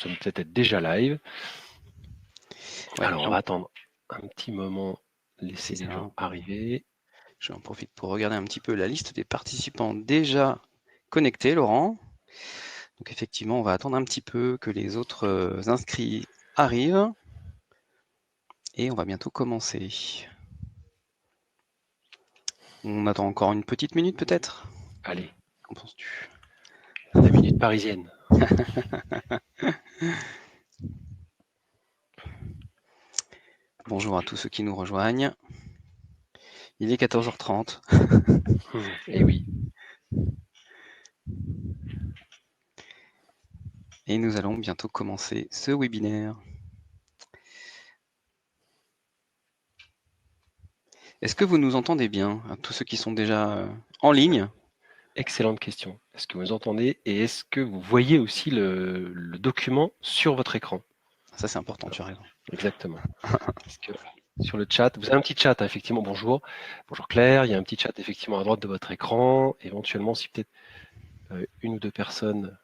sommes peut-être déjà live. Ouais, alors, on va attendre un petit moment, laisser les gens arriver. J'en profite pour regarder un petit peu la liste des participants déjà connectés, Laurent. Donc effectivement, on va attendre un petit peu que les autres inscrits arrivent. Et on va bientôt commencer. On attend encore une petite minute peut-être. Allez. Qu'en penses-tu? La minute parisienne. Bonjour à tous ceux qui nous rejoignent. Il est 14h30. Et oui. Et nous allons bientôt commencer ce webinaire. Est-ce que vous nous entendez bien, tous ceux qui sont déjà en ligne? Excellente question. Est-ce que vous entendez et est-ce que vous voyez aussi le document sur votre écran? Ça c'est important, tu as raison. Exactement. Parce que sur le chat, vous avez un petit chat, hein, effectivement, bonjour. Bonjour Claire, il y a un petit chat effectivement à droite de votre écran. Éventuellement, si peut-être une ou deux personnes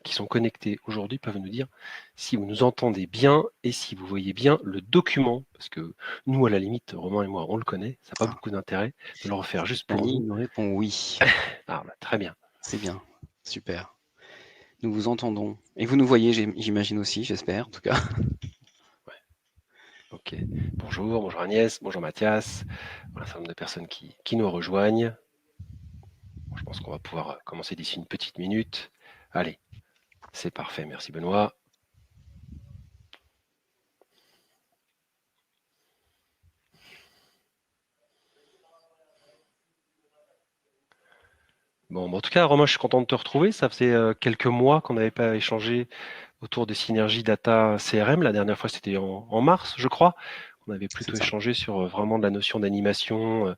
qui sont connectées aujourd'hui peuvent nous dire si vous nous entendez bien et si vous voyez bien le document. Parce que nous, à la limite, Romain et moi, on le connaît. Ça n'a pas beaucoup d'intérêt de le refaire juste pour Annie nous. nous répond oui. Ah, bah, très bien. C'est bien, super. Nous vous entendons. Et vous nous voyez, j'imagine aussi, j'espère en tout cas. Ouais. Ok. Bonjour Agnès, bonjour Mathias. Voilà, un certain nombre de personnes qui nous rejoignent. Bon, je pense qu'on va pouvoir commencer d'ici une petite minute. Allez, c'est parfait. Merci Benoît. Bon, en tout cas, Romain, je suis content de te retrouver. Ça faisait quelques mois qu'on n'avait pas échangé autour de Synergie Data CRM. La dernière fois, c'était en mars, je crois. On avait plutôt échangé sur vraiment de la notion d'animation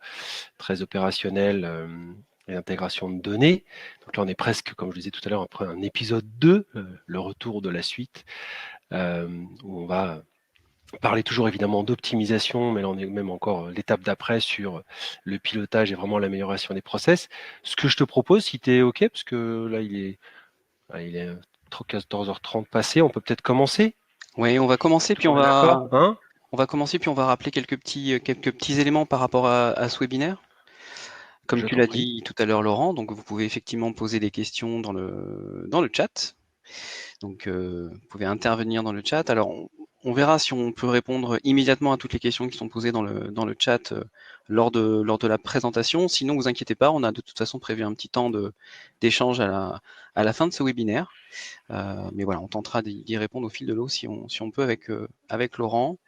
très opérationnelle et intégration de données. Donc là, on est presque, comme je disais tout à l'heure, après un épisode 2, le retour de la suite, où on va parler toujours évidemment d'optimisation, mais là on est même encore l'étape d'après sur le pilotage et vraiment l'amélioration des process. Ce que je te propose, si tu es OK, parce que là il est 14h30 passé, on peut peut-être commencer. Oui, on va commencer, puis on va commencer, puis on va rappeler quelques petits éléments par rapport à ce webinaire. Comme tu l'as dit tout à l'heure, Laurent, donc vous pouvez effectivement poser des questions dans le chat. Donc vous pouvez intervenir dans le chat. Alors on verra si on peut répondre immédiatement à toutes les questions qui sont posées dans le chat lors de la présentation. Sinon, vous inquiétez pas, on a de toute façon prévu un petit temps d'échange à la fin de ce webinaire. Mais voilà, on tentera d'y répondre au fil de l'eau si on peut avec Laurent.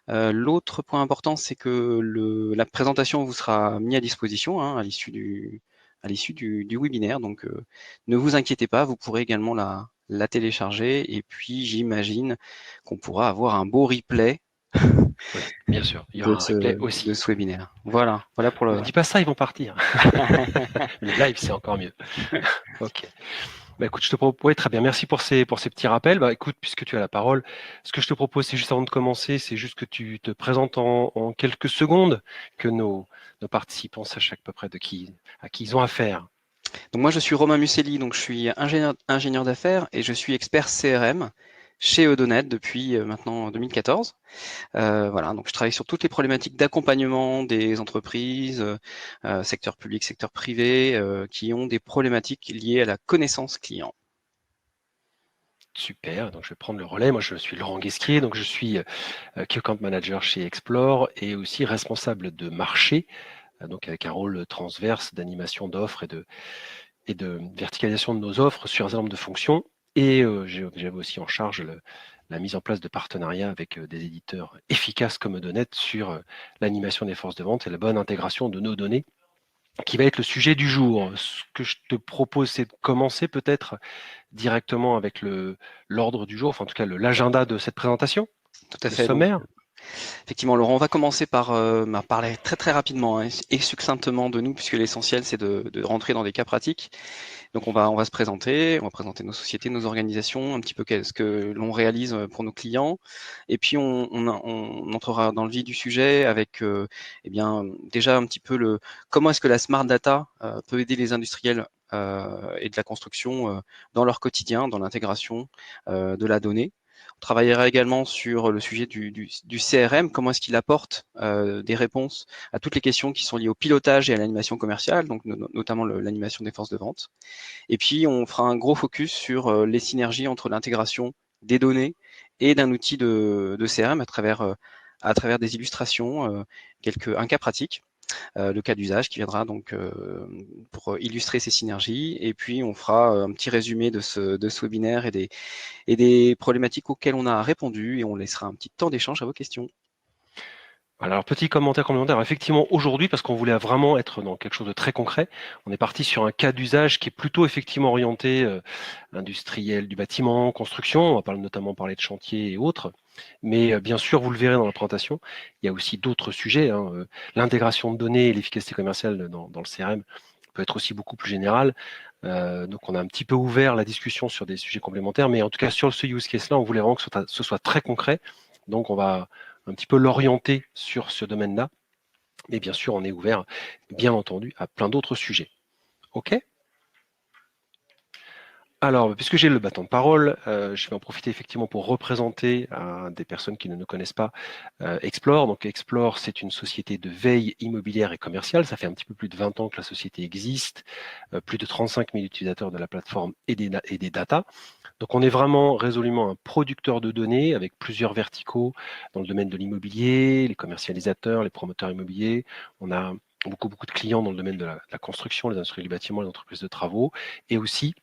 L'autre point important, c'est que la présentation vous sera mise à disposition à l'issue du webinaire. Donc, ne vous inquiétez pas, vous pourrez également la télécharger. Et puis, j'imagine qu'on pourra avoir un beau replay. Oui, bien sûr, il y aura un replay aussi. De ce webinaire. Voilà pour le. Ne dis pas ça, ils vont partir. Le live, c'est encore mieux. Ok. Bah écoute, je te propose, ouais, très bien, merci pour ces petits rappels. Bah écoute, puisque tu as la parole, ce que je te propose, c'est juste avant de commencer, c'est juste que tu te présentes en quelques secondes, que nos participants sachent à peu près à qui ils ont affaire. Donc moi, je suis Romain Muselli, donc je suis ingénieur d'affaires et je suis expert CRM chez Odonet depuis maintenant 2014. Voilà, donc je travaille sur toutes les problématiques d'accompagnement des entreprises, secteur public, secteur privé, qui ont des problématiques liées à la connaissance client. Super, donc je vais prendre le relais. Moi, je suis Laurent Guesquier, donc je suis Key Account Manager chez Explore et aussi responsable de marché, donc avec un rôle transverse d'animation d'offres et de verticalisation de nos offres sur un certain nombre de fonctions. Et j'avais aussi en charge la mise en place de partenariats avec des éditeurs efficaces comme Odonet sur l'animation des forces de vente et la bonne intégration de nos données, qui va être le sujet du jour. Ce que je te propose, c'est de commencer peut-être directement avec l'ordre du jour, enfin en tout cas l'agenda de cette présentation, Tout à le fait. Donc, sommaire. effectivement, Laurent, on va commencer par parler très très rapidement et succinctement de nous, puisque l'essentiel c'est de rentrer dans des cas pratiques. Donc on va se présenter, on va présenter nos sociétés, nos organisations, un petit peu ce que l'on réalise pour nos clients, et puis on entrera dans le vif du sujet avec eh bien déjà un petit peu comment est-ce que la smart data peut aider les industriels et de la construction dans leur quotidien, dans l'intégration de la donnée. On travaillera également sur le sujet du CRM, comment est-ce qu'il apporte des réponses à toutes les questions qui sont liées au pilotage et à l'animation commerciale, donc notamment l'animation des forces de vente. Et puis, on fera un gros focus sur les synergies entre l'intégration des données et d'un outil de CRM à travers des illustrations, un cas pratique, le cas d'usage qui viendra donc pour illustrer ces synergies. Et puis, on fera un petit résumé de ce webinaire et des problématiques auxquelles on a répondu, et on laissera un petit temps d'échange à vos questions. Alors, petit commentaire complémentaire. Effectivement, aujourd'hui, parce qu'on voulait vraiment être dans quelque chose de très concret, on est parti sur un cas d'usage qui est plutôt effectivement orienté industriel du bâtiment, construction. On va notamment parler de chantier et autres. Mais bien sûr, vous le verrez dans la présentation, il y a aussi d'autres sujets. L'intégration de données et l'efficacité commerciale dans le CRM peut être aussi beaucoup plus générale. Donc, on a un petit peu ouvert la discussion sur des sujets complémentaires. Mais en tout cas, sur ce use case-là, on voulait vraiment que ce soit très concret. Donc, on va un petit peu l'orienter sur ce domaine-là. Mais bien sûr, on est ouvert, bien entendu, à plein d'autres sujets. OK ? Alors, puisque j'ai le bâton de parole, je vais en profiter effectivement pour représenter à des personnes qui ne nous connaissent pas Explore. Donc Explore, c'est une société de veille immobilière et commerciale. Ça fait un petit peu plus de 20 ans que la société existe, plus de 35 000 utilisateurs de la plateforme et des data. Donc on est vraiment résolument un producteur de données avec plusieurs verticaux dans le domaine de l'immobilier, les commercialisateurs, les promoteurs immobiliers. On a beaucoup de clients dans le domaine de la construction, les industries du bâtiment, les entreprises de travaux, et aussi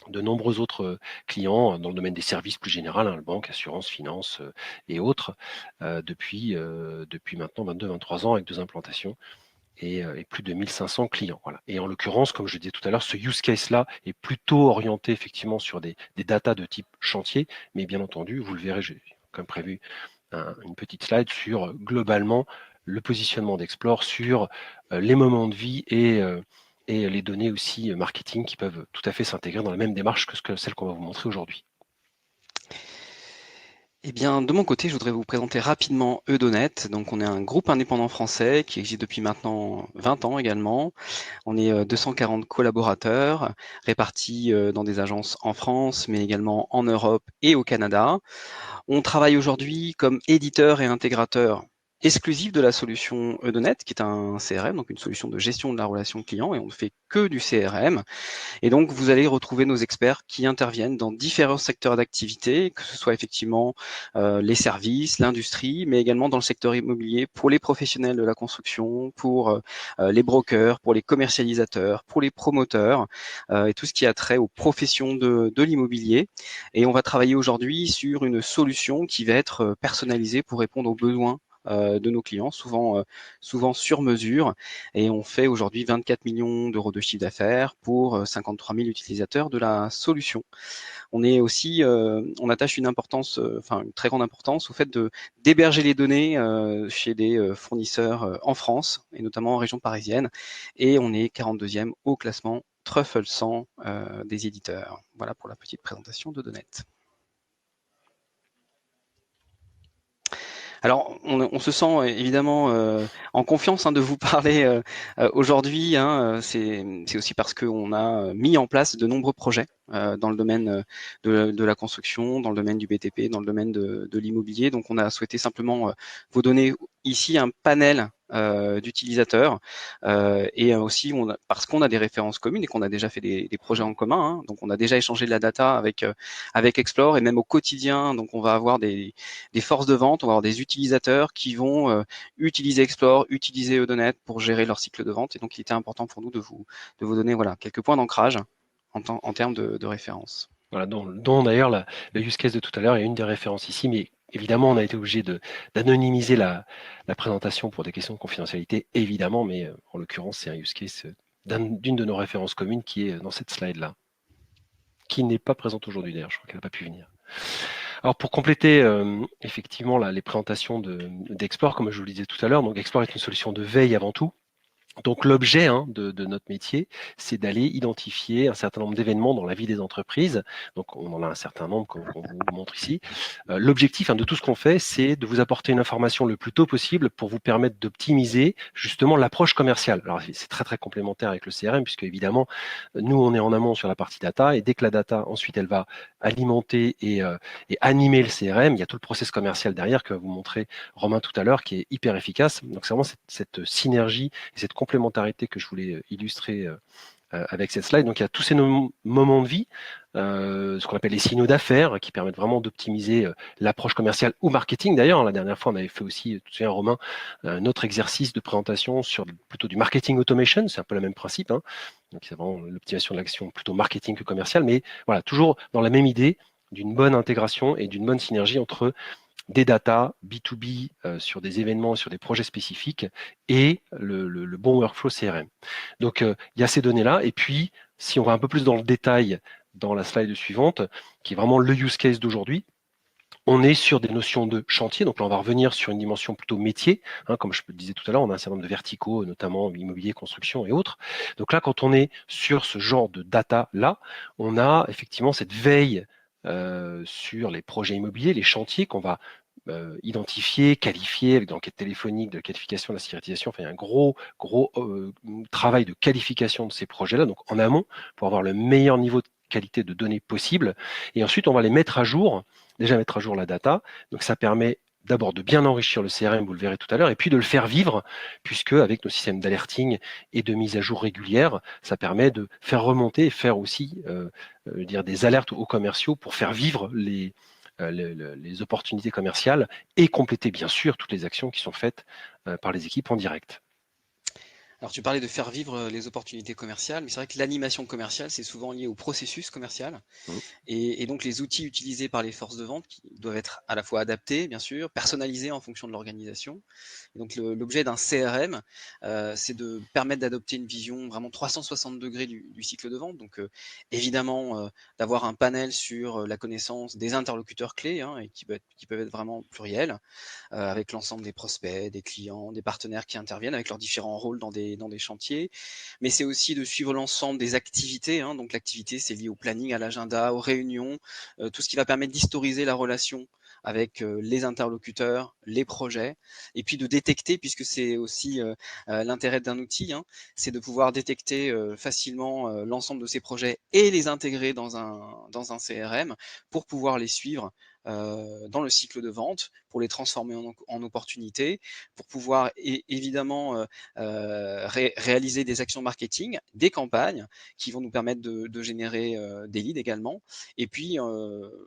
de nombreux autres clients dans le domaine des services plus général, banque, assurance, finance et autres, depuis maintenant 22-23 ans avec 2 implantations et plus de 1500 clients. Voilà. Et en l'occurrence, comme je disais tout à l'heure, ce use case-là est plutôt orienté effectivement sur des datas de type chantier, mais bien entendu, vous le verrez, j'ai comme prévu une petite slide sur globalement le positionnement d'Explore sur les moments de vie et les données aussi marketing qui peuvent tout à fait s'intégrer dans la même démarche que celle qu'on va vous montrer aujourd'hui. Eh bien, de mon côté, je voudrais vous présenter rapidement Eudonet. Donc, on est un groupe indépendant français qui existe depuis maintenant 20 ans également. On est 240 collaborateurs répartis dans des agences en France, mais également en Europe et au Canada. On travaille aujourd'hui comme éditeur et intégrateur exclusif de la solution Eudonet, qui est un CRM, donc une solution de gestion de la relation client, et on ne fait que du CRM. Et donc, vous allez retrouver nos experts qui interviennent dans différents secteurs d'activité, que ce soit effectivement les services, l'industrie, mais également dans le secteur immobilier pour les professionnels de la construction, pour les brokers, pour les commercialisateurs, pour les promoteurs et tout ce qui a trait aux professions de l'immobilier. Et on va travailler aujourd'hui sur une solution qui va être personnalisée pour répondre aux besoins de nos clients, souvent sur mesure. Et on fait aujourd'hui 24 millions d'euros de chiffre d'affaires pour 53 000 utilisateurs de la solution. On est aussi, on attache une très grande importance au fait d'héberger les données chez des fournisseurs en France et notamment en région parisienne. Et on est 42e au classement Truffle 100 des éditeurs. Voilà pour la petite présentation de Donet. Alors, on se sent évidemment en confiance de vous parler aujourd'hui. C'est aussi parce qu'on a mis en place de nombreux projets dans le domaine de la construction, dans le domaine du BTP, dans le domaine de l'immobilier. Donc, on a souhaité simplement vous donner ici un panel d'utilisateurs et aussi parce qu'on a des références communes et qu'on a déjà fait des projets en commun. Donc, on a déjà échangé de la data avec Explore et même au quotidien. Donc, on va avoir des forces de vente, on va avoir des utilisateurs qui vont utiliser Explore, utiliser Eudonet pour gérer leur cycle de vente. Et donc, il était important pour nous de vous donner quelques points d'ancrage en termes de référence. Voilà, dont d'ailleurs le use case de tout à l'heure est une des références ici, mais évidemment, on a été obligé d'anonymiser la présentation pour des questions de confidentialité, évidemment, mais en l'occurrence, c'est un use case d'une de nos références communes qui est dans cette slide-là, qui n'est pas présente aujourd'hui d'ailleurs, je crois qu'elle n'a pas pu venir. Alors pour compléter effectivement les présentations d'Explore, comme je vous le disais tout à l'heure, donc Explore est une solution de veille avant tout. Donc l'objet de notre métier, c'est d'aller identifier un certain nombre d'événements dans la vie des entreprises. Donc on en a un certain nombre qu'on vous montre ici. L'objectif de tout ce qu'on fait, c'est de vous apporter une information le plus tôt possible pour vous permettre d'optimiser justement l'approche commerciale. Alors c'est très très complémentaire avec le CRM, puisque évidemment, nous on est en amont sur la partie data, et dès que la data ensuite elle va alimenter et animer le CRM, il y a tout le process commercial derrière que va vous montrer Romain tout à l'heure, qui est hyper efficace. Donc c'est vraiment cette synergie et cette complémentarité que je voulais illustrer avec cette slide. Donc il y a tous ces moments de vie, ce qu'on appelle les signaux d'affaires, qui permettent vraiment d'optimiser l'approche commerciale ou marketing. D'ailleurs, la dernière fois, on avait fait aussi, tu sais, Romain, un autre exercice de présentation sur plutôt du marketing automation. C'est un peu le même principe. Donc c'est vraiment l'optimisation de l'action plutôt marketing que commerciale, mais voilà, toujours dans la même idée d'une bonne intégration et d'une bonne synergie entre des data B2B sur des événements, sur des projets spécifiques et le bon workflow CRM. Donc, il y a ces données-là. Et puis, si on va un peu plus dans le détail dans la slide suivante, qui est vraiment le use case d'aujourd'hui, on est sur des notions de chantier. Donc là, on va revenir sur une dimension plutôt métier. Comme je le disais tout à l'heure, on a un certain nombre de verticaux, notamment immobilier, construction et autres. Donc là, quand on est sur ce genre de data-là, on a effectivement cette veille sur les projets immobiliers, les chantiers qu'on va identifier, qualifier avec de l'enquête téléphonique, de la qualification, de la sécurisation. Enfin, il y a un gros travail de qualification de ces projets-là, donc en amont, pour avoir le meilleur niveau de qualité de données possible. Et ensuite, on va les mettre à jour, déjà mettre à jour la data. Donc ça permet d'abord de bien enrichir le CRM, vous le verrez tout à l'heure, et puis de le faire vivre, puisque avec nos systèmes d'alerting et de mise à jour régulière, ça permet de faire remonter et faire aussi dire des alertes aux commerciaux pour faire vivre les opportunités commerciales et compléter bien sûr toutes les actions qui sont faites par les équipes en direct. Alors tu parlais de faire vivre les opportunités commerciales, mais c'est vrai que l'animation commerciale, c'est souvent lié au processus commercial. Et donc les outils utilisés par les forces de vente qui doivent être à la fois adaptés, bien sûr, personnalisés en fonction de l'organisation. Et donc l'objet d'un CRM, c'est de permettre d'adopter une vision vraiment 360 degrés du cycle de vente. Donc évidemment, d'avoir un panel sur la connaissance des interlocuteurs clés, et qui peuvent être vraiment pluriels, avec l'ensemble des prospects, des clients, des partenaires qui interviennent avec leurs différents rôles dans des chantiers. Mais c'est aussi de suivre l'ensemble des activités. Donc l'activité, c'est lié au planning, à l'agenda, aux réunions, tout ce qui va permettre d'historiser la relation avec les interlocuteurs, les projets, et puis de détecter, puisque c'est aussi l'intérêt d'un outil, c'est de pouvoir détecter facilement l'ensemble de ces projets et les intégrer dans un CRM pour pouvoir les suivre dans le cycle de vente, pour les transformer en opportunités, pour pouvoir évidemment réaliser des actions marketing, des campagnes qui vont nous permettre de générer des leads également. Et puis,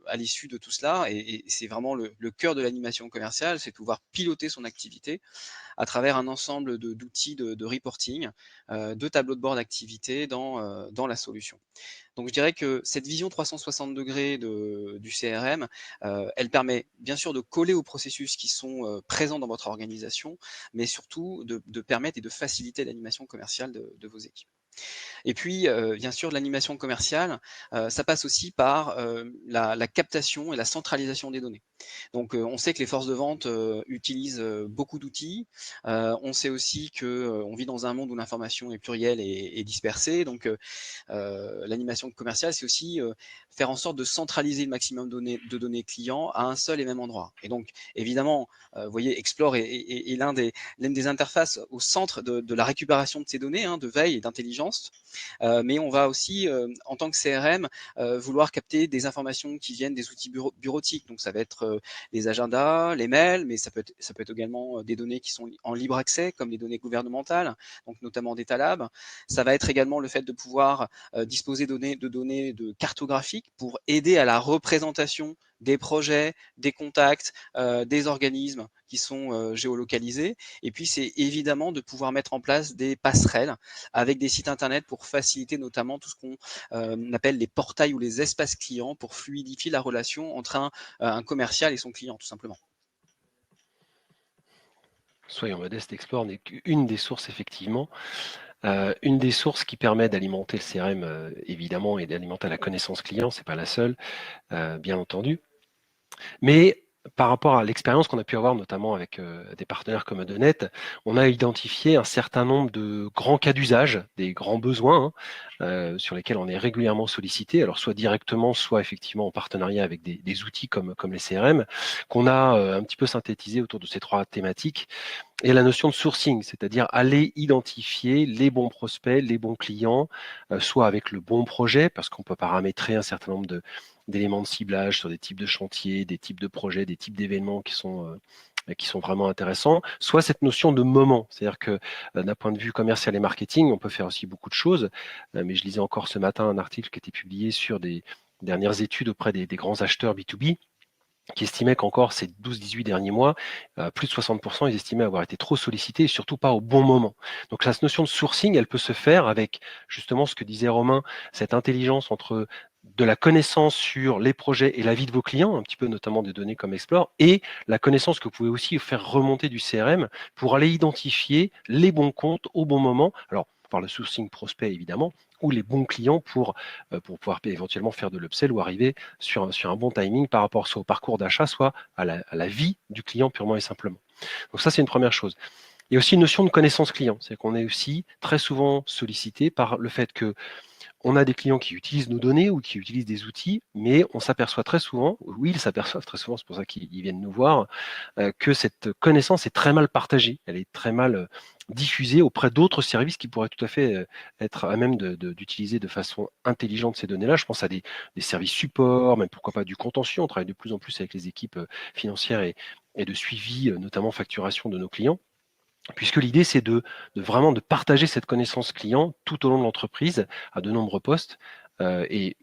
à l'issue de tout cela, et c'est vraiment le cœur de l'animation commerciale, c'est de pouvoir piloter son activité à travers un ensemble d'outils de reporting, de tableaux de bord d'activité dans la solution. Donc je dirais que cette vision 360 degrés du CRM, elle permet bien sûr de coller aux processus qui sont présents dans votre organisation, mais surtout de permettre et de faciliter l'animation commerciale de vos équipes. Et puis, bien sûr, l'animation commerciale, ça passe aussi par la captation et la centralisation des données. Donc, on sait que les forces de vente utilisent beaucoup d'outils. On sait aussi qu'on vit dans un monde où l'information est plurielle et dispersée. Donc, l'animation commerciale, c'est aussi faire en sorte de centraliser le maximum de données clients à un seul et même endroit. Et donc, évidemment, vous voyez, Explore est l'une des interfaces au centre de la récupération de ces données, de veille et d'intelligence. Mais on va aussi, en tant que CRM, vouloir capter des informations qui viennent des outils bureautiques. Donc, ça va être les agendas, les mails, mais ça peut être également des données qui sont en libre accès, comme les données gouvernementales, donc notamment Data Lab. Ça va être également le fait de pouvoir disposer de données cartographiques pour aider à la représentation des projets, des contacts, des organismes qui sont géolocalisés. Et puis, c'est évidemment de pouvoir mettre en place des passerelles avec des sites internet pour faciliter notamment tout ce qu'on appelle les portails ou les espaces clients pour fluidifier la relation entre un commercial et son client, tout simplement. Soyons modestes, Explore n'est qu'une des sources, effectivement. Une des sources qui permet d'alimenter le CRM, évidemment, et d'alimenter la connaissance client, c'est pas la seule, bien entendu. Mais par rapport à l'expérience qu'on a pu avoir, notamment avec des partenaires comme Adonet, on a identifié un certain nombre de grands cas d'usage, des grands besoins sur lesquels on est régulièrement sollicité, alors soit directement, soit effectivement en partenariat avec des outils comme les CRM, qu'on a un petit peu synthétisé autour de ces 3 thématiques. Et la notion de sourcing, c'est-à-dire aller identifier les bons prospects, les bons clients, soit avec le bon projet, parce qu'on peut paramétrer un certain nombre d'éléments de ciblage sur des types de chantiers, des types de projets, des types d'événements qui sont vraiment intéressants, soit cette notion de moment, c'est-à-dire que d'un point de vue commercial et marketing, on peut faire aussi beaucoup de choses, mais je lisais encore ce matin un article qui était publié sur des dernières études auprès des grands acheteurs B2B, qui estimaient qu'encore ces 12-18 derniers mois, plus de 60%, ils estimaient avoir été trop sollicités et surtout pas au bon moment. Donc cette notion de sourcing, elle peut se faire avec justement ce que disait Romain, cette intelligence entre de la connaissance sur les projets et la vie de vos clients, un petit peu notamment des données comme Explore, et la connaissance que vous pouvez aussi faire remonter du CRM pour aller identifier les bons comptes au bon moment. Alors, par le sourcing prospect évidemment, ou les bons clients pour pouvoir éventuellement faire de l'upsell ou arriver sur un bon timing par rapport soit au parcours d'achat, soit à la vie du client purement et simplement. Donc ça, c'est une première chose. Il y a aussi une notion de connaissance client, c'est qu'on est aussi très souvent sollicité par le fait que on a des clients qui utilisent nos données ou qui utilisent des outils, mais on s'aperçoit très souvent, oui, ils s'aperçoivent très souvent, c'est pour ça qu'ils viennent nous voir, que cette connaissance est très mal partagée, elle est très mal diffusée auprès d'autres services qui pourraient tout à fait être à même d'utiliser de façon intelligente ces données-là. Je pense à des services support, même pourquoi pas du contentieux. On travaille de plus en plus avec les équipes financières et de suivi, notamment facturation de nos clients. Puisque l'idée, c'est vraiment de partager cette connaissance client tout au long de l'entreprise à de nombreux postes. Et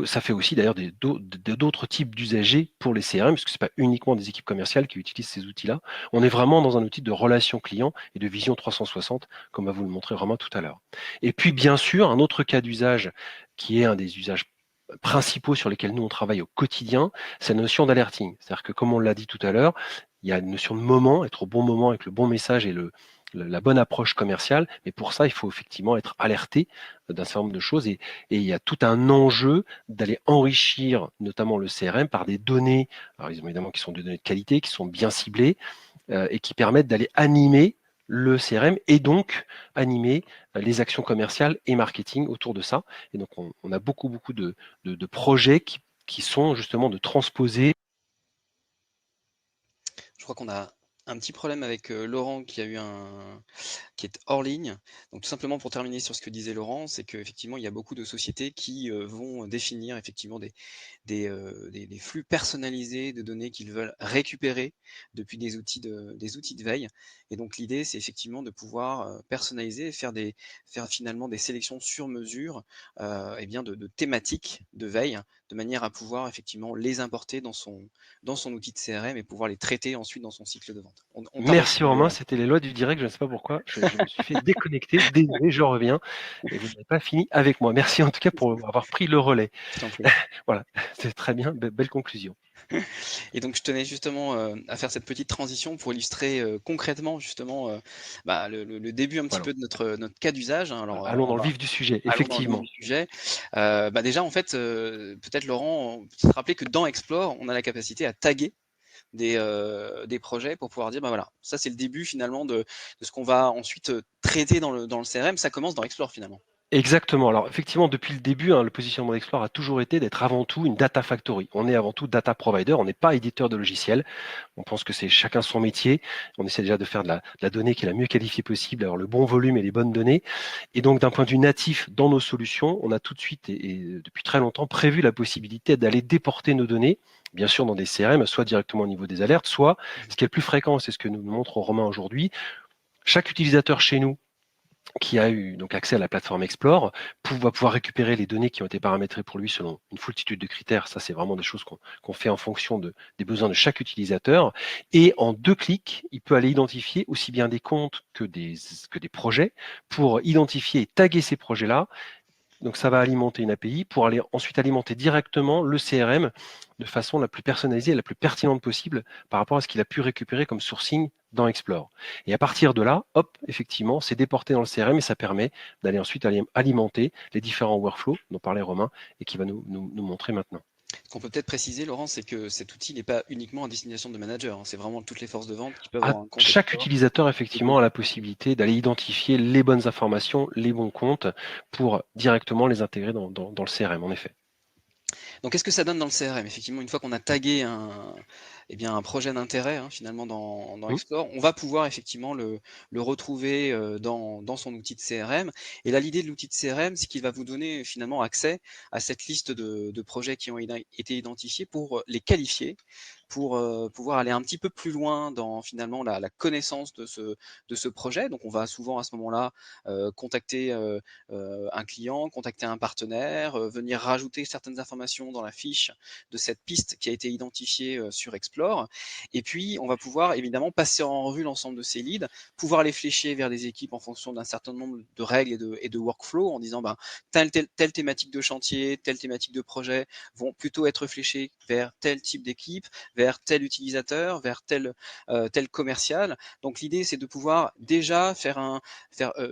ça fait aussi d'ailleurs d'autres types d'usagers pour les CRM, parce que ce n'est pas uniquement des équipes commerciales qui utilisent ces outils-là. On est vraiment dans un outil de relation client et de vision 360, comme va vous le montrer Romain tout à l'heure. Et puis, bien sûr, un autre cas d'usage qui est un des usages principaux sur lesquels nous on travaille au quotidien, c'est la notion d'alerting. C'est-à-dire que comme on l'a dit tout à l'heure, il y a une notion de moment, être au bon moment avec le bon message et la bonne approche commerciale. Mais pour ça, il faut effectivement être alerté d'un certain nombre de choses. Et il y a tout un enjeu d'aller enrichir notamment le CRM par des données, alors évidemment qui sont des données de qualité, qui sont bien ciblées et qui permettent d'aller animer le CRM et donc animer les actions commerciales et marketing autour de ça. Et donc, on a beaucoup de projets qui sont justement de transposer. Je crois qu'on a un petit problème avec Laurent qui est hors ligne. Donc tout simplement pour terminer sur ce que disait Laurent, c'est qu'effectivement il y a beaucoup de sociétés qui vont définir effectivement des flux personnalisés de données qu'ils veulent récupérer depuis des outils de veille. Et donc l'idée, c'est effectivement de pouvoir personnaliser et faire finalement des sélections sur mesure et bien de thématiques de veille, de manière à pouvoir effectivement les importer dans son outil de CRM et pouvoir les traiter ensuite dans son cycle de vente. On t'a Merci reçu, Romain, c'était les lois du direct, je ne sais pas pourquoi, je me suis fait déconnecter, désolé, je reviens, et vous n'avez pas fini avec moi. Merci en tout cas pour avoir pris le relais. je t'en prie. Voilà, c'est très bien, belle conclusion. Et donc je tenais justement à faire cette petite transition pour illustrer concrètement justement le début un petit Voilà. peu de notre cas d'usage, hein. Alors Allons dans le vif du sujet, allons dans le vif effectivement. du sujet. Déjà en fait, peut-être Laurent, se rappeler que dans Explore, on a la capacité à taguer des projets pour pouvoir dire voilà, ça c'est le début finalement de ce qu'on va ensuite traiter dans le CRM. Ça commence dans Explore finalement. Exactement. Alors effectivement, depuis le début, le positionnement d'Explore a toujours été d'être avant tout une data factory. On est avant tout data provider, on n'est pas éditeur de logiciels. On pense que c'est chacun son métier. On essaie déjà de faire de la donnée qui est la mieux qualifiée possible, d'avoir le bon volume et les bonnes données. Et donc d'un point de vue natif dans nos solutions, on a tout de suite et depuis très longtemps prévu la possibilité d'aller déporter nos données, bien sûr dans des CRM, soit directement au niveau des alertes, soit ce qui est le plus fréquent, c'est ce que nous montre Romain aujourd'hui. Chaque utilisateur chez nous qui a eu donc accès à la plateforme Explore, va pouvoir récupérer les données qui ont été paramétrées pour lui selon une foultitude de critères. Ça, c'est vraiment des choses qu'on fait en fonction des besoins de chaque utilisateur. Et en 2 clics, il peut aller identifier aussi bien des comptes que des projets pour identifier et taguer ces projets-là. Donc ça va alimenter une API pour aller ensuite alimenter directement le CRM de façon la plus personnalisée et la plus pertinente possible par rapport à ce qu'il a pu récupérer comme sourcing dans Explore. Et à partir de là, hop, effectivement, c'est déporté dans le CRM et ça permet d'aller ensuite alimenter les différents workflows dont parlait Romain et qui va nous montrer maintenant. Ce qu'on peut peut-être préciser, Laurent, c'est que cet outil n'est pas uniquement à destination de managers, hein. C'est vraiment toutes les forces de vente qui peuvent avoir un compte Chaque Explore. utilisateur, effectivement, a la possibilité d'aller identifier les bonnes informations, les bons comptes, pour directement les intégrer dans le CRM, en effet. Donc, qu'est-ce que ça donne dans le CRM? Effectivement, une fois qu'on a tagué un projet d'intérêt, hein, finalement, dans Explore, on va pouvoir effectivement le retrouver dans son outil de CRM. Et là, l'idée de l'outil de CRM, c'est qu'il va vous donner finalement accès à cette liste de projets qui ont été identifiés pour les qualifier, pour pouvoir aller un petit peu plus loin dans finalement la connaissance de ce projet. Donc, on va souvent à ce moment-là contacter un client, contacter un partenaire, venir rajouter certaines informations dans la fiche de cette piste qui a été identifiée sur Explore. Et puis, on va pouvoir évidemment passer en revue l'ensemble de ces leads, pouvoir les flécher vers des équipes en fonction d'un certain nombre de règles et de workflow en disant telle thématique de chantier, telle thématique de projet vont plutôt être fléchées vers tel type d'équipe, vers tel utilisateur, vers tel commercial. Donc l'idée, c'est de pouvoir déjà faire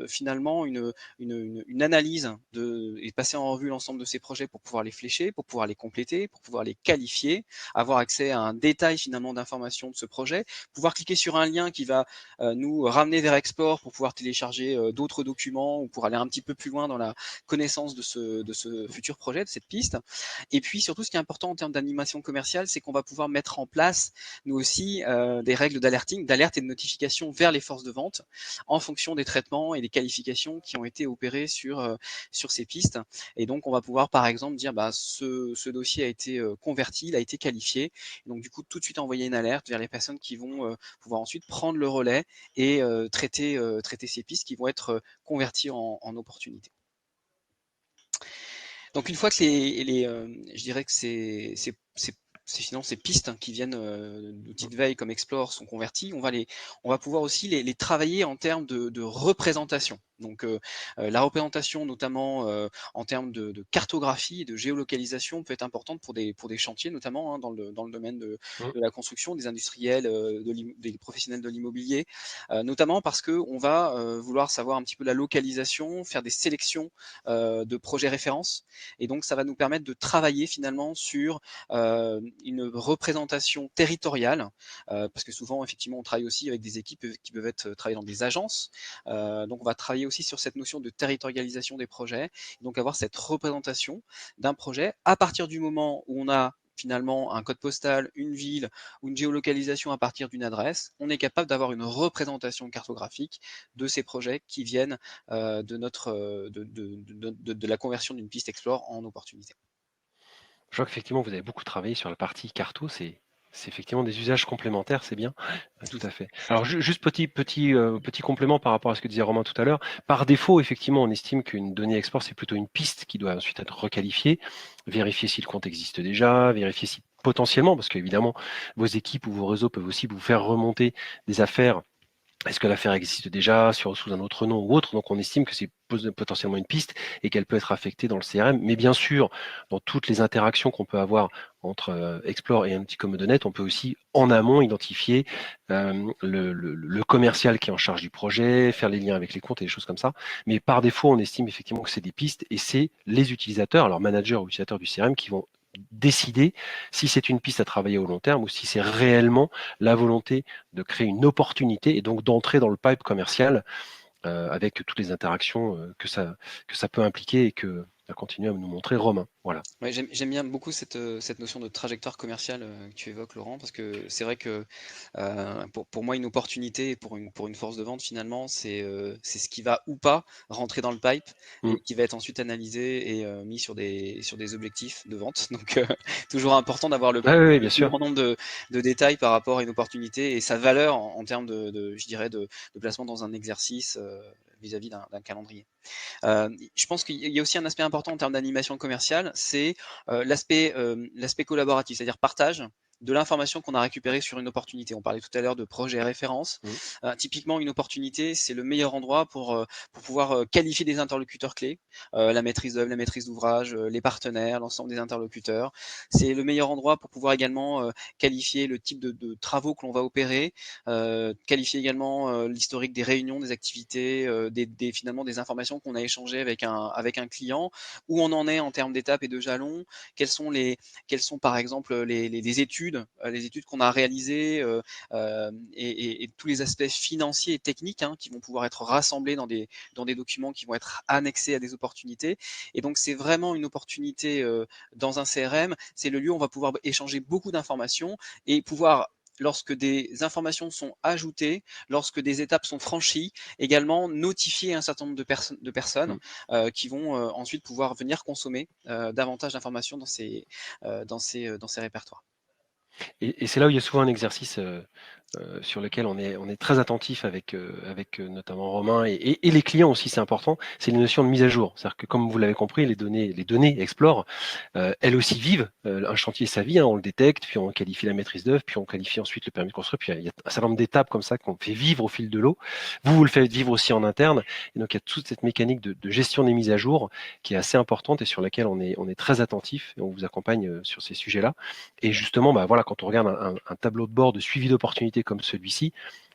finalement une analyse et passer en revue l'ensemble de ces projets pour pouvoir les flécher, pour pouvoir les compléter, pour pouvoir les qualifier, avoir accès à un détail finalement d'informations de ce projet, pouvoir cliquer sur un lien qui va nous ramener vers Explore pour pouvoir télécharger d'autres documents ou pour aller un petit peu plus loin dans la connaissance de ce futur projet, de cette piste. Et puis surtout, ce qui est important en termes d'animation commerciale, c'est qu'on va pouvoir mettre en place, nous aussi, des règles d'alerting, d'alerte et de notification vers les forces de vente en fonction des traitements et des qualifications qui ont été opérées sur ces pistes. Et donc, on va pouvoir, par exemple, dire ce dossier a été converti, il a été qualifié. Et donc, du coup, tout de suite envoyer une alerte vers les personnes qui vont pouvoir ensuite prendre le relais et traiter ces pistes qui vont être converties en opportunités. Donc une fois que je dirais que ces pistes qui viennent d'outils de veille comme Explore sont converties, on va pouvoir aussi les travailler en termes de représentation. Donc la représentation, notamment en termes de cartographie et de géolocalisation, peut être importante pour des chantiers, notamment dans le domaine de la construction, des industriels, des professionnels de l'immobilier, notamment parce que on va vouloir savoir un petit peu la localisation, faire des sélections de projets références. Et donc, ça va nous permettre de travailler finalement sur une représentation territoriale, parce que souvent, effectivement, on travaille aussi avec des équipes qui peuvent être travailler dans des agences. Donc, on va travailler aussi sur cette notion de territorialisation des projets, donc avoir cette représentation d'un projet à partir du moment où on a finalement un code postal, une ville ou une géolocalisation à partir d'une adresse, on est capable d'avoir une représentation cartographique de ces projets qui viennent de la conversion d'une piste Explore en opportunité. Je vois qu'effectivement, vous avez beaucoup travaillé sur la partie carto, c'est effectivement des usages complémentaires, c'est bien. Tout à fait. Alors juste petit complément par rapport à ce que disait Romain tout à l'heure. Par défaut, effectivement, on estime qu'une donnée export, c'est plutôt une piste qui doit ensuite être requalifiée, vérifier si le compte existe déjà, vérifier si potentiellement, parce qu'évidemment, vos équipes ou vos réseaux peuvent aussi vous faire remonter des affaires. Est-ce que l'affaire existe déjà sous un autre nom ou autre? Donc on estime que c'est potentiellement une piste et qu'elle peut être affectée dans le CRM. Mais bien sûr, dans toutes les interactions qu'on peut avoir entre Explore et un petit comme de net, on peut aussi en amont identifier le commercial qui est en charge du projet, faire les liens avec les comptes et des choses comme ça. Mais par défaut, on estime effectivement que c'est des pistes et c'est les utilisateurs, alors managers ou utilisateurs du CRM, qui vont décider si c'est une piste à travailler au long terme ou si c'est réellement la volonté de créer une opportunité et donc d'entrer dans le pipe commercial avec toutes les interactions que ça peut impliquer et que va continuer à nous montrer Romain. Voilà. Ouais, j'aime bien beaucoup cette notion de trajectoire commerciale que tu évoques, Laurent, parce que c'est vrai que pour moi, une opportunité pour une force de vente, finalement, c'est ce qui va ou pas rentrer dans le pipe Mm. et qui va être ensuite analysé et mis sur des objectifs de vente. Donc, toujours important d'avoir Oui, bien le plus sûr. grand nombre de détails par rapport à une opportunité et sa valeur en termes je dirais, de placement dans un exercice vis-à-vis d'un calendrier. Je pense qu'il y a aussi un aspect important en termes d'animation commerciale, c'est l'aspect collaboratif, c'est-à-dire partage de l'information qu'on a récupérée sur une opportunité. On parlait tout à l'heure de projet référence. Typiquement, une opportunité, c'est le meilleur endroit pour pouvoir qualifier des interlocuteurs clés, la maîtrise d'œuvre, la maîtrise d'ouvrage, les partenaires, l'ensemble des interlocuteurs. C'est le meilleur endroit pour pouvoir également qualifier le type de travaux que l'on va opérer, qualifier également l'historique des réunions, des activités, finalement des informations qu'on a échangées avec un client, où on en est en termes d'étapes et de jalons, quelles sont par exemple les études qu'on a réalisées, et tous les aspects financiers et techniques qui vont pouvoir être rassemblés dans des documents qui vont être annexés à des opportunités. Et donc c'est vraiment une opportunité dans un CRM, c'est le lieu où on va pouvoir échanger beaucoup d'informations et pouvoir, lorsque des informations sont ajoutées, lorsque des étapes sont franchies, également notifier un certain nombre de personnes qui vont ensuite pouvoir venir consommer davantage d'informations dans ces répertoires. Et c'est là où il y a souvent un exercice sur lequel on est très attentif avec, notamment Romain et les clients aussi, c'est important, c'est les notions de mise à jour. C'est-à-dire que comme vous l'avez compris, les données Explore, elles aussi vivent. Un chantier, sa vie, on le détecte, puis on qualifie la maîtrise d'œuvre, puis on qualifie ensuite le permis de construire, puis il y a un certain nombre d'étapes comme ça qu'on fait vivre au fil de l'eau. Vous le faites vivre aussi en interne, et donc il y a toute cette mécanique de gestion des mises à jour qui est assez importante et sur laquelle on est très attentif et on vous accompagne sur ces sujets-là. Et justement, voilà, quand on regarde un tableau de bord de suivi d'opportunités comme celui-ci,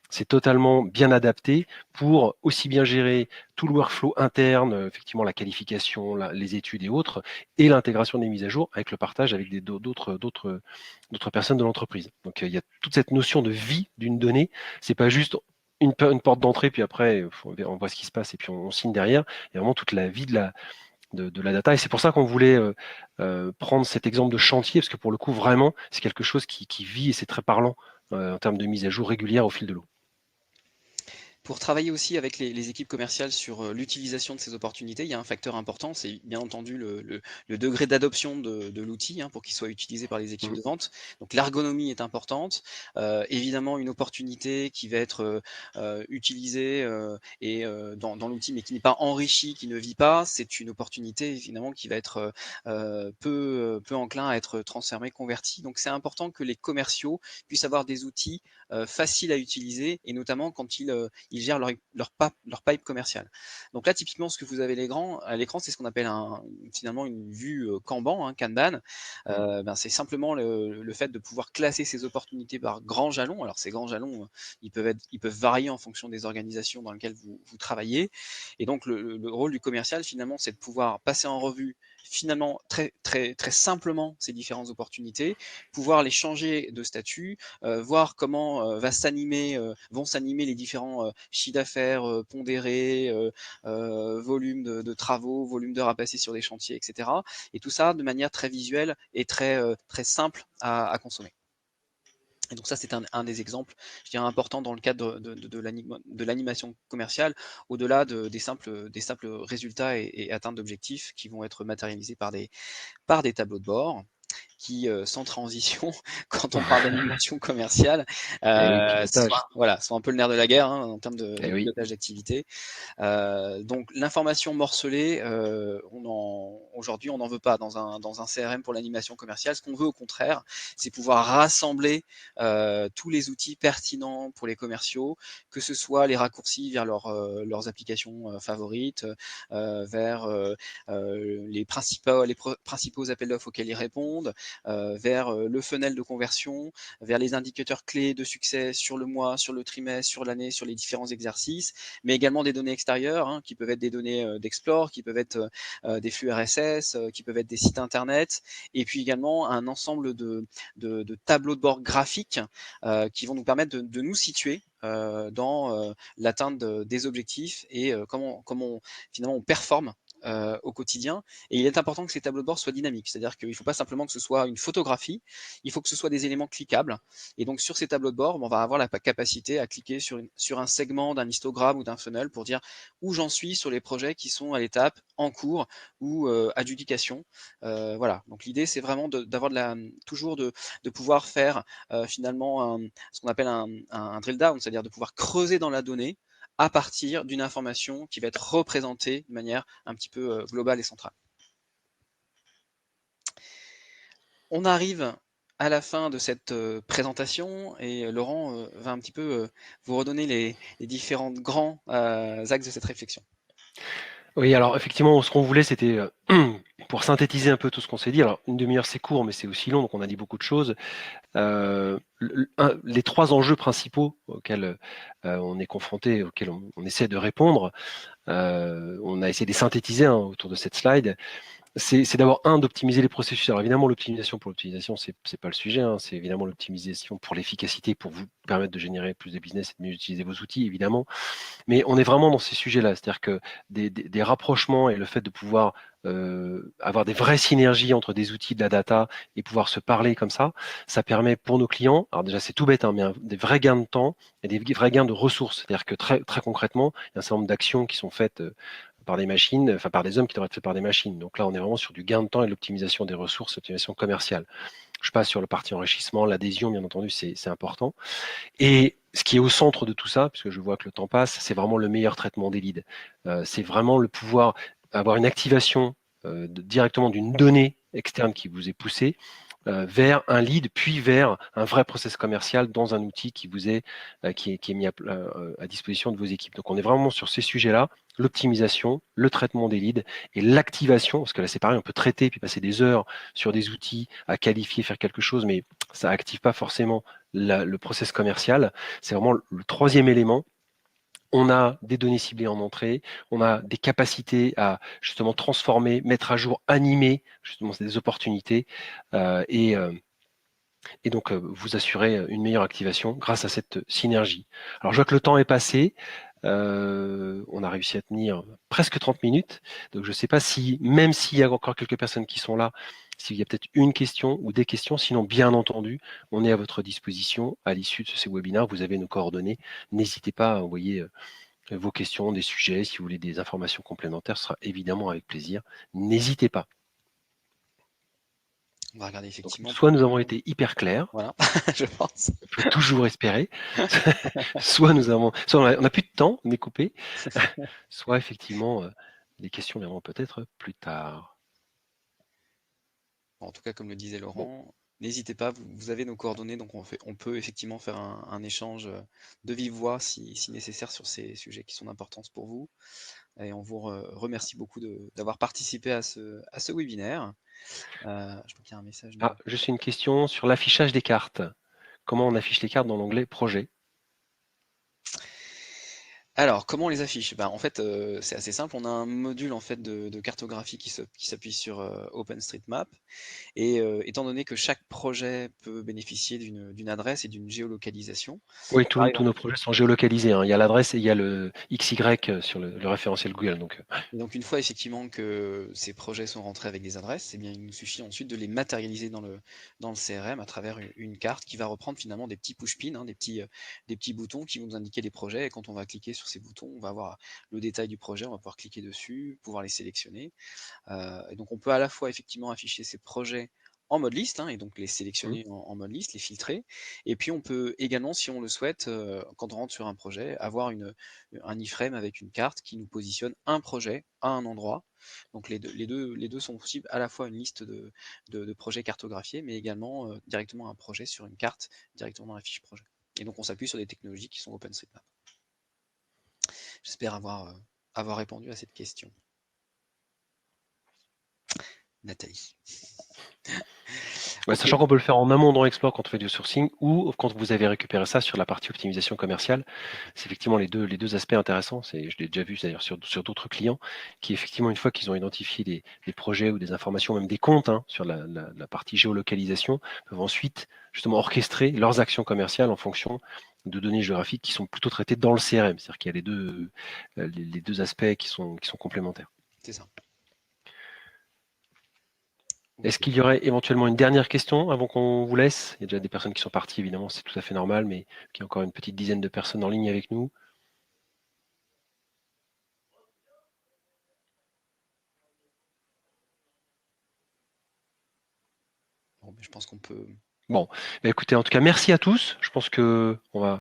c'est totalement bien adapté pour aussi bien gérer tout le workflow interne, effectivement la qualification, les études et autres, et l'intégration des mises à jour avec le partage avec d'autres personnes de l'entreprise. Donc il y a toute cette notion de vie d'une donnée. C'est pas juste une porte d'entrée, puis après on voit ce qui se passe et puis on signe derrière. Il y a vraiment toute la vie de la data. Et c'est pour ça qu'on voulait prendre cet exemple de chantier, parce que pour le coup, vraiment, c'est quelque chose qui vit et c'est très parlant en termes de mise à jour régulière au fil de l'eau. Pour travailler aussi avec les équipes commerciales sur l'utilisation de ces opportunités, il y a un facteur important, c'est bien entendu le degré d'adoption de l'outil pour qu'il soit utilisé par les équipes de vente. Donc l'ergonomie est importante. Évidemment, une opportunité qui va être utilisée dans l'outil, mais qui n'est pas enrichie, qui ne vit pas, c'est une opportunité évidemment qui va être peu enclin à être transformée, convertie. Donc c'est important que les commerciaux puissent avoir des outils faciles à utiliser, et notamment quand ils gèrent leur pipe commerciale. Donc là, typiquement, ce que vous avez à l'écran, c'est ce qu'on appelle finalement une vue Kanban, Kanban. C'est simplement le fait de pouvoir classer ces opportunités par grands jalons. Alors ces grands jalons, ils peuvent varier en fonction des organisations dans lesquelles vous travaillez. Et donc le rôle du commercial, finalement, c'est de pouvoir passer en revue finalement très très très simplement ces différentes opportunités, pouvoir les changer de statut, voir comment vont s'animer les différents chiffres d'affaires pondérés, volume de travaux, volume d'heures à passer sur les chantiers, etc. Et tout ça de manière très visuelle et très simple à consommer. Et donc ça, c'est un des exemples, je dirais, importants dans le cadre de l'animation commerciale, au-delà des simples résultats et atteintes d'objectifs qui vont être matérialisés par des tableaux de bord qui, sans transition, quand on parle d'animation commerciale, sont un peu le nerf de la guerre en termes de pilotage d'activité. Donc l'information morcelée, aujourd'hui, on n'en veut pas dans un CRM pour l'animation commerciale. Ce qu'on veut au contraire, c'est pouvoir rassembler tous les outils pertinents pour les commerciaux, que ce soit les raccourcis vers leurs applications favorites, vers les principaux appels d'offres auxquels ils répondent, vers le funnel de conversion, vers les indicateurs clés de succès sur le mois, sur le trimestre, sur l'année, sur les différents exercices, mais également des données extérieures qui peuvent être des données d'Explore, qui peuvent être des flux RSS, qui peuvent être des sites internet, et puis également un ensemble de tableaux de bord graphiques qui vont nous permettre de nous situer dans l'atteinte des objectifs et comment finalement on performe au quotidien. Et il est important que ces tableaux de bord soient dynamiques, c'est-à-dire qu'il ne faut pas simplement que ce soit une photographie, il faut que ce soit des éléments cliquables. Et donc sur ces tableaux de bord, on va avoir la capacité à cliquer sur un segment d'un histogramme ou d'un funnel pour dire où j'en suis sur les projets qui sont à l'étape en cours ou adjudication. Voilà. Donc l'idée, c'est vraiment d'avoir toujours de pouvoir faire finalement ce qu'on appelle un drill down, c'est-à-dire de pouvoir creuser dans la donnée à partir d'une information qui va être représentée de manière un petit peu globale et centrale. On arrive à la fin de cette présentation et Laurent va un petit peu vous redonner les différents grands axes de cette réflexion. Oui, alors effectivement, ce qu'on voulait, c'était pour synthétiser un peu tout ce qu'on s'est dit. Alors, une demi-heure, c'est court, mais c'est aussi long, donc on a dit beaucoup de choses. Les 3 enjeux principaux auxquels on est confronté, auxquels on essaie de répondre, on a essayé de les synthétiser autour de cette slide. C'est d'abord d'optimiser les processus. Alors évidemment, l'optimisation pour l'optimisation, c'est pas le sujet. C'est évidemment l'optimisation pour l'efficacité, pour vous permettre de générer plus de business et de mieux utiliser vos outils, évidemment. Mais on est vraiment dans ces sujets-là, c'est-à-dire que des rapprochements et le fait de pouvoir avoir des vraies synergies entre des outils de la data et pouvoir se parler comme ça permet pour nos clients, alors déjà c'est tout bête, mais des vrais gains de temps et des vrais gains de ressources. C'est-à-dire que très, très concrètement, il y a un certain nombre d'actions qui sont faites par des machines, enfin par des hommes qui devraient être faits par des machines. Donc là, on est vraiment sur du gain de temps et de l'optimisation des ressources, l'optimisation commerciale. Je passe sur le parti enrichissement, l'adhésion, bien entendu, c'est important. Et ce qui est au centre de tout ça, puisque je vois que le temps passe, c'est vraiment le meilleur traitement des leads. C'est vraiment le pouvoir avoir une activation directement d'une donnée externe qui vous est poussée vers un lead, puis vers un vrai process commercial dans un outil qui vous est, qui est mis à disposition de vos équipes. Donc on est vraiment sur ces sujets-là, l'optimisation, le traitement des leads et l'activation, parce que là c'est pareil, on peut traiter puis passer des heures sur des outils à qualifier, faire quelque chose, mais ça active pas forcément le process commercial. C'est vraiment le troisième élément. On a des données ciblées en entrée, on a des capacités à justement transformer, mettre à jour, animer justement des opportunités et donc vous assurer une meilleure activation grâce à cette synergie. Alors je vois que le temps est passé, on a réussi à tenir presque 30 minutes, donc je ne sais pas si, même s'il y a encore quelques personnes qui sont là, s'il y a peut-être une question ou des questions, sinon bien entendu, on est à votre disposition à l'issue de ces webinaires, vous avez nos coordonnées, n'hésitez pas à envoyer vos questions, des sujets, si vous voulez des informations complémentaires, ce sera évidemment avec plaisir, n'hésitez pas. On va regarder Donc, effectivement. soit nous avons été hyper clairs, Voilà, je pense. on peut toujours espérer, soit on n'a plus de temps, on est coupé, soit effectivement les questions viendront peut-être plus tard. En tout cas, comme le disait Bon, Laurent, n'hésitez pas, vous avez nos coordonnées, donc on peut effectivement faire un échange de vive voix si nécessaire sur ces sujets qui sont d'importance pour vous. Et on vous remercie beaucoup d'avoir participé à ce webinaire. Je vois qu'il y a un message de... juste une question sur l'affichage des cartes. Comment on affiche les cartes dans l'onglet projet? Alors, comment on les affiche? Ben, en fait, c'est assez simple. On a un module en fait de cartographie qui s'appuie sur OpenStreetMap. Et étant donné que chaque projet peut bénéficier d'une adresse et d'une géolocalisation, Oui, par tous exemple, nos projets sont géolocalisés. Il y a l'adresse et il y a le XY sur le référentiel Google. Donc, et donc une fois effectivement que ces projets sont rentrés avec des adresses, eh bien, il nous suffit ensuite de les matérialiser dans le CRM à travers une carte qui va reprendre finalement des petits push-pins, hein, des petits boutons qui vont nous indiquer les projets. Et quand on va cliquer sur ces boutons, on va avoir le détail du projet, on va pouvoir cliquer dessus, pouvoir les sélectionner. Et donc on peut à la fois effectivement afficher ces projets en mode liste, hein, et donc les sélectionner en mode liste, les filtrer. Et puis on peut également, si on le souhaite, quand on rentre sur un projet, avoir un iframe avec une carte qui nous positionne un projet à un endroit. Donc les deux sont possibles, à la fois une liste de projets cartographiés, mais également directement un projet sur une carte, directement dans la fiche projet. Et donc on s'appuie sur des technologies qui sont OpenStreetMap. J'espère avoir répondu à cette question. Nathalie. ouais, Ok. sachant qu'on peut le faire en amont dans Explore quand on fait du sourcing ou quand vous avez récupéré ça sur la partie optimisation commerciale. C'est effectivement les deux aspects intéressants. Je l'ai déjà vu d'ailleurs sur d'autres clients qui, effectivement, une fois qu'ils ont identifié des projets ou des informations, même des comptes sur la partie géolocalisation, peuvent ensuite justement orchestrer leurs actions commerciales en fonction de données géographiques qui sont plutôt traitées dans le CRM. C'est-à-dire qu'il y a les deux aspects qui sont complémentaires. C'est ça. Est-ce Ok. qu'il y aurait éventuellement une dernière question avant qu'on vous laisse? Il y a déjà des personnes qui sont parties, évidemment, c'est tout à fait normal, mais il y a encore une petite dizaine de personnes en ligne avec nous. Bon, je pense qu'on peut. Bon, bah, écoutez, en tout cas, merci à tous. Je pense que on va